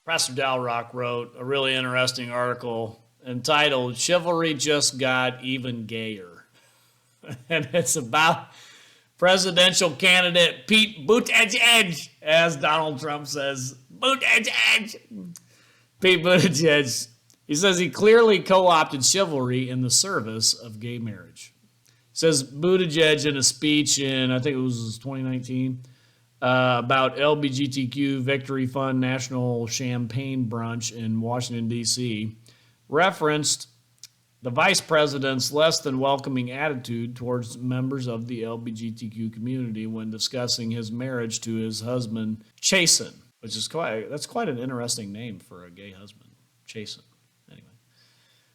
Pastor Dalrock wrote a really interesting article entitled "Chivalry Just Got Even Gayer." And it's about presidential candidate Pete Buttigieg, as Donald Trump says, Buttigieg. Pete Buttigieg, he says he clearly co-opted chivalry in the service of gay marriage. Says Buttigieg in a speech in, I think it was 2019, about LGBTQ Victory Fund National Champagne Brunch in Washington, D.C., referenced the vice president's less than welcoming attitude towards members of the LGBTQ community when discussing his marriage to his husband, Chasen, which is that's quite an interesting name for a gay husband, Chasen. Anyway,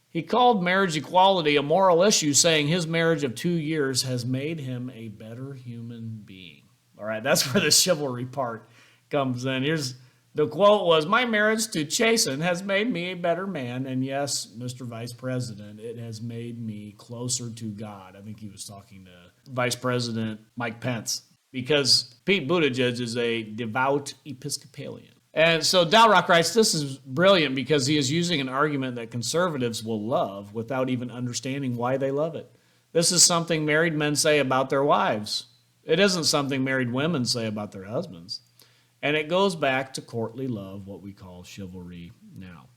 he called marriage equality a moral issue, saying his marriage of 2 years has made him a better human being. All right, that's where the chivalry part comes in. Here's the quote was, "My marriage to Chasen has made me a better man, and yes, Mr. Vice President, it has made me closer to God." I think he was talking to Vice President Mike Pence, because Pete Buttigieg is a devout Episcopalian. And so Dalrock writes, this is brilliant because he is using an argument that conservatives will love without even understanding why they love it. This is something married men say about their wives. It isn't something married women say about their husbands. And it goes back to courtly love, what we call chivalry now.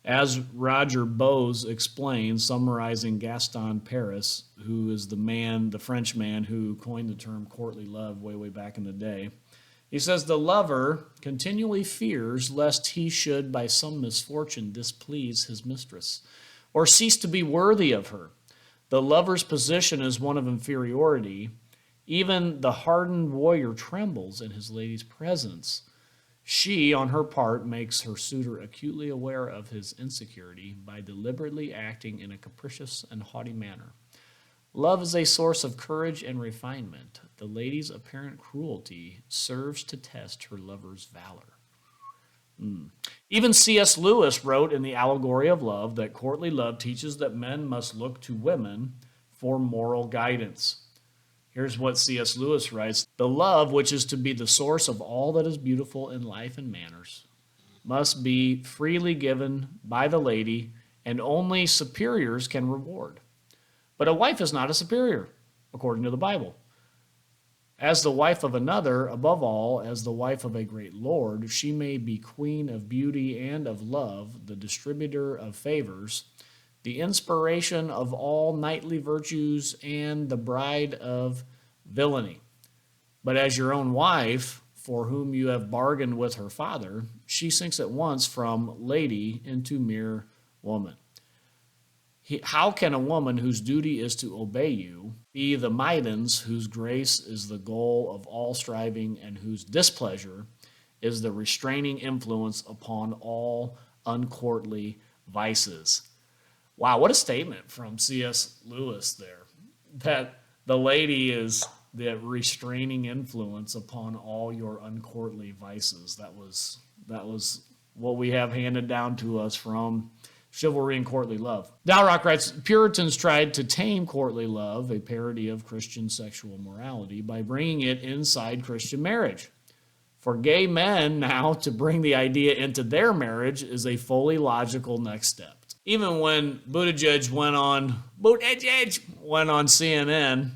As Roger Bose explains, summarizing Gaston Paris, who is the French man who coined the term courtly love way back in the day, he says, the lover continually fears lest he should by some misfortune displease his mistress or cease to be worthy of her. The lover's position is one of inferiority. Even the hardened warrior trembles in his lady's presence. She, on her part, makes her suitor acutely aware of his insecurity by deliberately acting in a capricious and haughty manner. Love is a source of courage and refinement. The lady's apparent cruelty serves to test her lover's valor. Even C.S. Lewis wrote in The Allegory of Love that courtly love teaches that men must look to women for moral guidance. Here's what C.S. Lewis writes, the love which is to be the source of all that is beautiful in life and manners must be freely given by the lady, and only superiors can reward. But a wife is not a superior, according to the Bible. As the wife of another, above all, as the wife of a great lord, she may be queen of beauty and of love, the distributor of favors, the inspiration of all knightly virtues, and the bride of villainy. But as your own wife, for whom you have bargained with her father, she sinks at once from lady into mere woman. How can a woman whose duty is to obey you be the maidens whose grace is the goal of all striving and whose displeasure is the restraining influence upon all uncourtly vices? Wow, what a statement from C.S. Lewis there. That the lady is the restraining influence upon all your uncourtly vices. That was what we have handed down to us from Chivalry and Courtly Love. Dalrock writes, Puritans tried to tame courtly love, a parody of Christian sexual morality, by bringing it inside Christian marriage. For gay men now to bring the idea into their marriage is a fully logical next step. Even when Buttigieg went on CNN,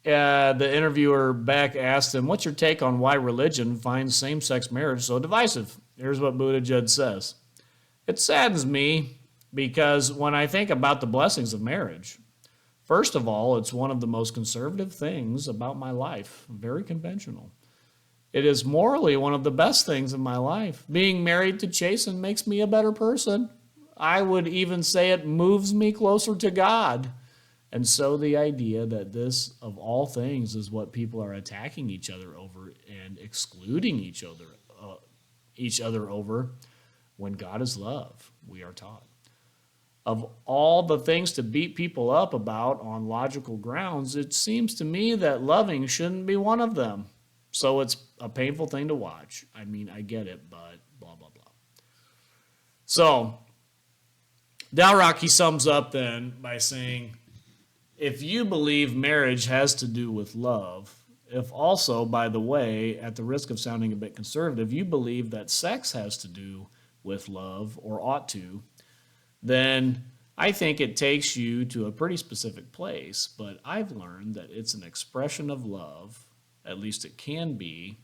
the interviewer Beck asked him, what's your take on why religion finds same-sex marriage so divisive? Here's what Buttigieg says. It saddens me because when I think about the blessings of marriage, first of all, it's one of the most conservative things about my life, very conventional. It is morally one of the best things in my life. Being married to Chasen makes me a better person. I would even say it moves me closer to God. And so the idea that this, of all things, is what people are attacking each other over and excluding each other over, when God is love, we are taught. Of all the things to beat people up about on logical grounds, it seems to me that loving shouldn't be one of them. So it's a painful thing to watch. I mean, I get it, but blah, blah, blah. So Dalrock, he sums up then by saying, if you believe marriage has to do with love, if also, by the way, at the risk of sounding a bit conservative, you believe that sex has to do with love or ought to, then I think it takes you to a pretty specific place. But I've learned that it's an expression of love, at least it can be,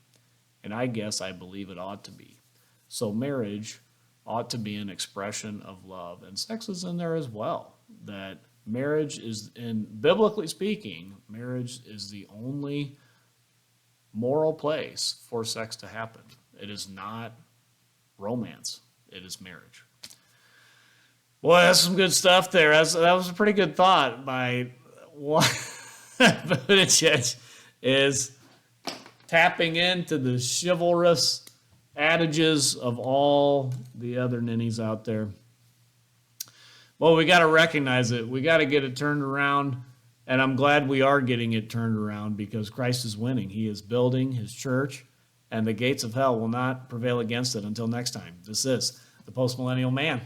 and I guess I believe it ought to be. So marriage ought to be an expression of love, and sex is in there as well. That marriage is, in biblically speaking, marriage is the only moral place for sex to happen. It is not romance. It is marriage. Boy, that's some good stuff there. That was a pretty good thought by one Buttigieg, is tapping into the chivalrous adages of all the other ninnies out there. Well, we got to recognize it. We got to get it turned around, and I'm glad we are getting it turned around because Christ is winning. He is building his church, and the gates of hell will not prevail against it. Until next time, this is the Postmillennial Man.